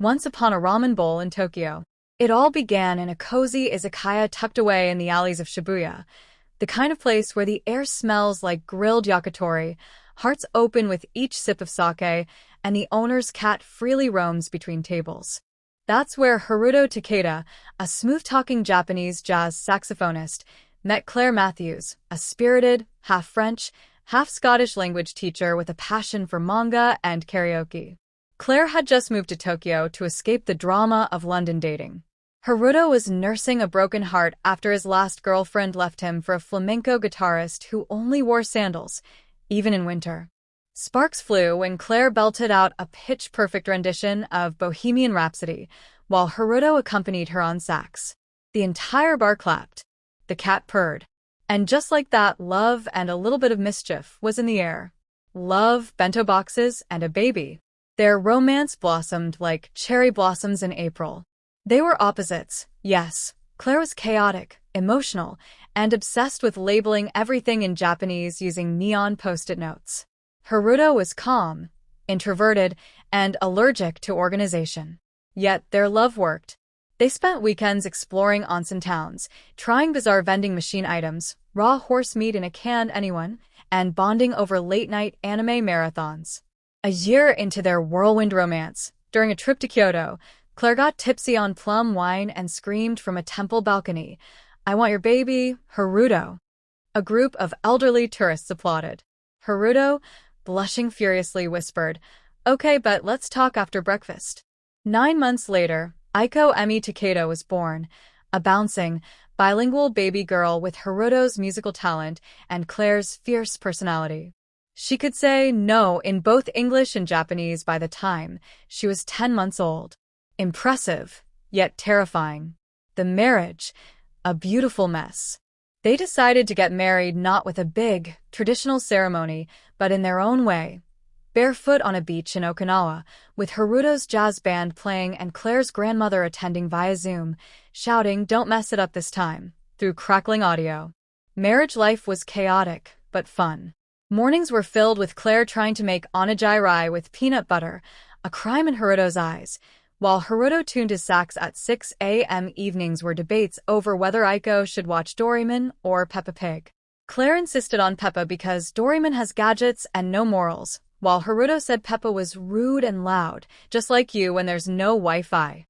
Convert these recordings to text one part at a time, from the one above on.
Once upon a ramen bowl in Tokyo. It all began in a cozy izakaya tucked away in the alleys of Shibuya, the kind of place where the air smells like grilled yakitori, hearts open with each sip of sake, and the owner's cat freely roams between tables. That's where Haruto Takeda, a smooth-talking Japanese jazz saxophonist, met Claire Matthews, a spirited, half-French, half-Scottish language teacher with a passion for manga and karaoke. Claire had just moved to Tokyo to escape the drama of London dating. Haruto was nursing a broken heart after his last girlfriend left him for a flamenco guitarist who only wore sandals, even in winter. Sparks flew when Claire belted out a pitch-perfect rendition of Bohemian Rhapsody, while Haruto accompanied her on sax. The entire bar clapped. The cat purred. And just like that, love and a little bit of mischief was in the air. Love, bento boxes, and a baby. Their romance blossomed like cherry blossoms in April. They were opposites, yes. Claire was chaotic, emotional, and obsessed with labeling everything in Japanese using neon post-it notes. Haruto was calm, introverted, and allergic to organization. Yet their love worked. They spent weekends exploring onsen towns, trying bizarre vending machine items, raw horse meat in a can, anyone, and bonding over late-night anime marathons. A year into their whirlwind romance, during a trip to Kyoto, Claire got tipsy on plum wine and screamed from a temple balcony, "I want your baby, Haruto." A group of elderly tourists applauded. Haruto, blushing furiously, whispered, "Okay, but let's talk after breakfast." 9 months later, Aiko Emi Takeda was born, a bouncing, bilingual baby girl with Haruto's musical talent and Claire's fierce personality. She could say no in both English and Japanese by the time she was 10 months old. Impressive, yet terrifying. The marriage, a beautiful mess. They decided to get married not with a big, traditional ceremony, but in their own way. Barefoot on a beach in Okinawa, with Haruto's jazz band playing and Claire's grandmother attending via Zoom, shouting, "Don't mess it up this time," through crackling audio. Marriage life was chaotic, but fun. Mornings were filled with Claire trying to make onigiri with peanut butter, a crime in Haruto's eyes, while Haruto tuned his sax at 6 a.m. Evenings were debates over whether Aiko should watch Doraemon or Peppa Pig. Claire insisted on Peppa because Doraemon has gadgets and no morals, while Haruto said Peppa was rude and loud, just like you when there's no Wi-Fi.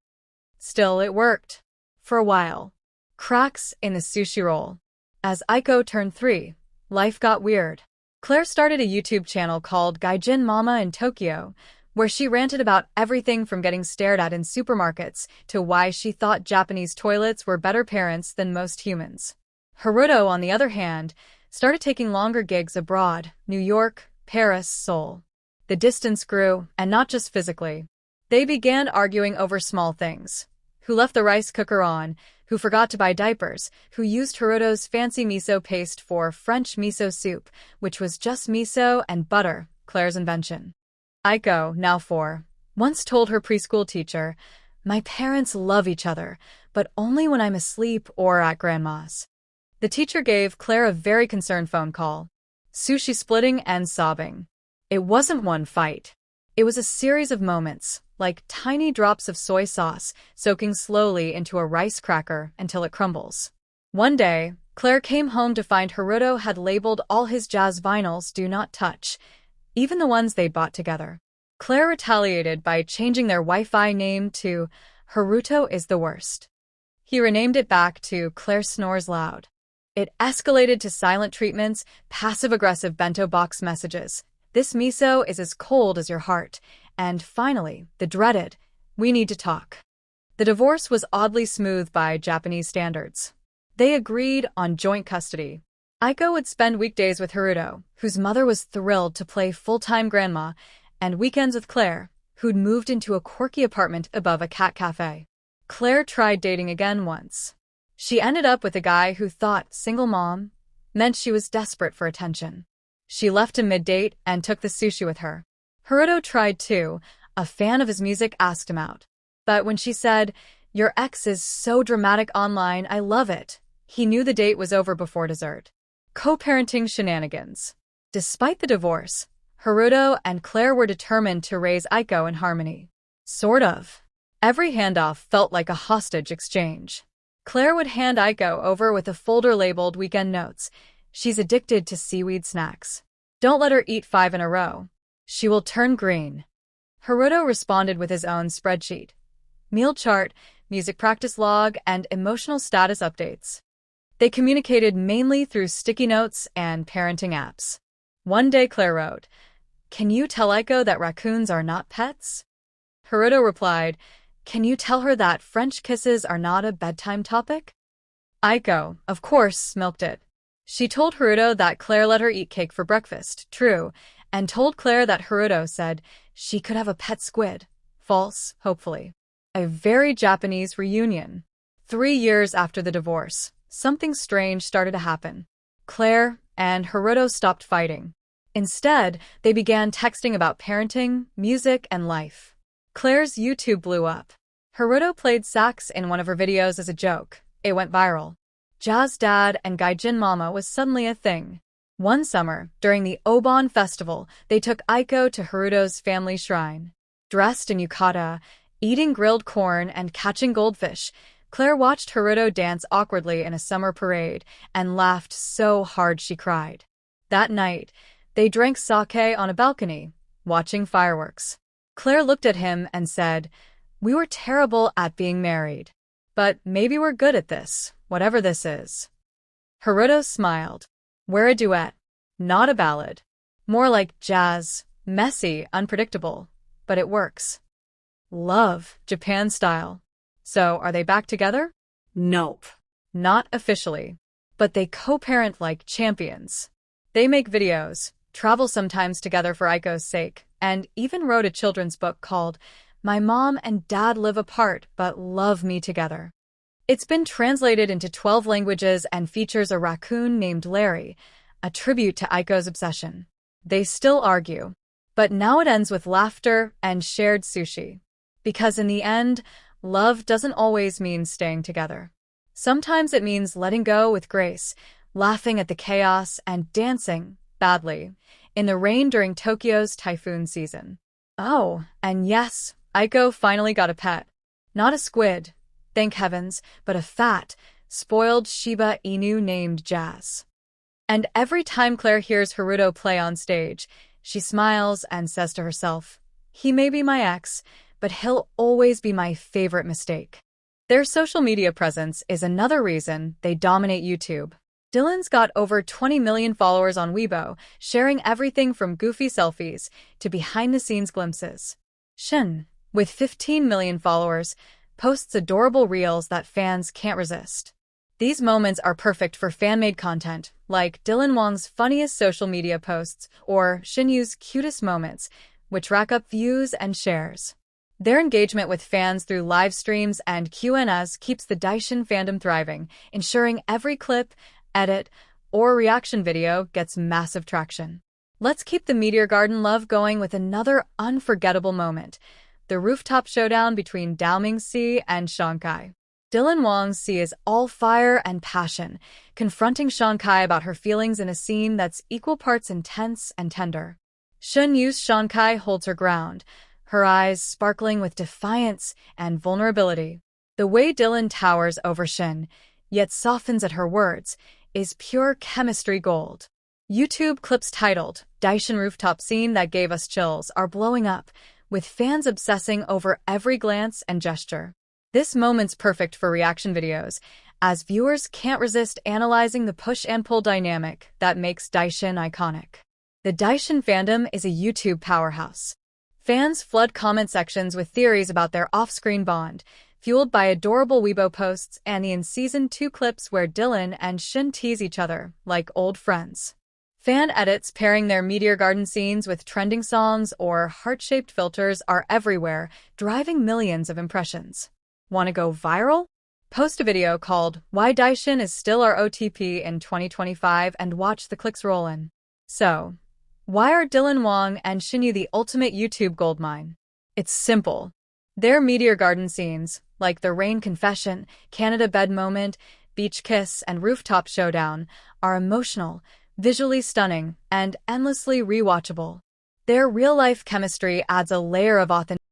Still, it worked. For a while. Cracks in the sushi roll. As Aiko turned 3, life got weird. Claire started a YouTube channel called Gaijin Mama in Tokyo, where she ranted about everything from getting stared at in supermarkets to why she thought Japanese toilets were better parents than most humans. Haruto, on the other hand, started taking longer gigs abroad, New York, Paris, Seoul. The distance grew, and not just physically. They began arguing over small things. Who left the rice cooker on, who forgot to buy diapers, who used Haruto's fancy miso paste for French miso soup, which was just miso and butter, Claire's invention. Aiko, now 4, once told her preschool teacher, "My parents love each other, but only when I'm asleep or at grandma's." The teacher gave Claire a very concerned phone call. Sushi splitting and sobbing. It wasn't one fight. It was a series of moments, like tiny drops of soy sauce soaking slowly into a rice cracker until it crumbles. One day, Claire came home to find Haruto had labeled all his jazz vinyls "Do Not Touch," even the ones they bought together. Claire retaliated by changing their Wi-Fi name to "Haruto is the Worst." He renamed it back to "Claire Snores Loud." It escalated to silent treatments, passive-aggressive bento box messages. "This miso is as cold as your heart." And finally, the dreaded, "We need to talk." The divorce was oddly smooth by Japanese standards. They agreed on joint custody. Aiko would spend weekdays with Haruto, whose mother was thrilled to play full-time grandma, and weekends with Claire, who'd moved into a quirky apartment above a cat cafe. Claire tried dating again once. She ended up with a guy who thought single mom meant she was desperate for attention. She left him mid-date and took the sushi with her. Haruto tried too. A fan of his music asked him out. But when she said, "Your ex is so dramatic online, I love it," he knew the date was over before dessert. Co-parenting shenanigans. Despite the divorce, Haruto and Claire were determined to raise Aiko in harmony. Sort of. Every handoff felt like a hostage exchange. Claire would hand Aiko over with a folder labeled Weekend Notes. She's addicted to seaweed snacks. Don't let her eat 5 in a row. She will turn green. Haruto responded with his own spreadsheet. Meal chart, music practice log, and emotional status updates. They communicated mainly through sticky notes and parenting apps. One day Claire wrote, "Can you tell Aiko that raccoons are not pets?" Haruto replied, "Can you tell her that French kisses are not a bedtime topic?" Aiko, of course, milked it. She told Haruto that Claire let her eat cake for breakfast, true, and told Claire that Haruto said she could have a pet squid, false, hopefully. A very Japanese reunion. 3 years after the divorce, something strange started to happen. Claire and Haruto stopped fighting. Instead, they began texting about parenting, music, and life. Claire's YouTube blew up. Haruto played sax in one of her videos as a joke. It went viral. Jazz Dad and Gaijin Mama was suddenly a thing. One summer, during the Obon festival, they took Aiko to Haruto's family shrine. Dressed in yukata, eating grilled corn and catching goldfish, Claire watched Haruto dance awkwardly in a summer parade and laughed so hard she cried. That night, they drank sake on a balcony, watching fireworks. Claire looked at him and said, "We were terrible at being married. But maybe we're good at this, whatever this is." Haruto smiled. "We're a duet, not a ballad. More like jazz, messy, unpredictable, but it works." Love, Japan style. So, are they back together? Nope. Not officially. But they co-parent like champions. They make videos, travel sometimes together for Aiko's sake, and even wrote a children's book called My Mom and Dad Live Apart But Love Me Together. It's been translated into 12 languages and features a raccoon named Larry, a tribute to Aiko's obsession. They still argue, but now it ends with laughter and shared sushi. Because in the end, love doesn't always mean staying together. Sometimes it means letting go with grace, laughing at the chaos, and dancing, badly, in the rain during Tokyo's typhoon season. Oh, and yes, Aiko finally got a pet. Not a squid, thank heavens, but a fat, spoiled Shiba Inu named Jazz. And every time Claire hears Haruto play on stage, she smiles and says to herself, "He may be my ex, but he'll always be my favorite mistake." Their social media presence is another reason they dominate YouTube. Dylan's got over 20 million followers on Weibo, sharing everything from goofy selfies to behind-the-scenes glimpses. Shen, with 15 million followers, posts adorable reels that fans can't resist. These moments are perfect for fan-made content, like Dylan Wang's funniest social media posts or Shen Yue's cutest moments, which rack up views and shares. Their engagement with fans through live streams and Q&As keeps the Daishin fandom thriving, ensuring every clip, edit, or reaction video gets massive traction. Let's keep the Meteor Garden love going with another unforgettable moment, the rooftop showdown between Daoming's C and Shankai. Dylan Wang's C is all fire and passion, confronting Shankai about her feelings in a scene that's equal parts intense and tender. Shen Yue's Shankai holds her ground, her eyes sparkling with defiance and vulnerability. The way Dylan towers over Shen, yet softens at her words, is pure chemistry gold. YouTube clips titled, "Daishin Rooftop Scene That Gave Us Chills" are blowing up, with fans obsessing over every glance and gesture. This moment's perfect for reaction videos, as viewers can't resist analyzing the push and pull dynamic that makes Daishin iconic. The Daishin fandom is a YouTube powerhouse. Fans flood comment sections with theories about their off-screen bond, fueled by adorable Weibo posts and the in-season 2 clips where Dylan and Shen tease each other like old friends. Fan edits pairing their Meteor Garden scenes with trending songs or heart-shaped filters are everywhere, driving millions of impressions. Want to go viral? Post a video called "Why Daishin is Still Our OTP in 2025" and watch the clicks roll in. So, why are Dylan Wang and Shen Yue the ultimate YouTube goldmine? It's simple. Their Meteor Garden scenes, like the rain confession, Canada bed moment, beach kiss, and rooftop showdown, are emotional, visually stunning, and endlessly rewatchable. Their real-life chemistry adds a layer of authenticity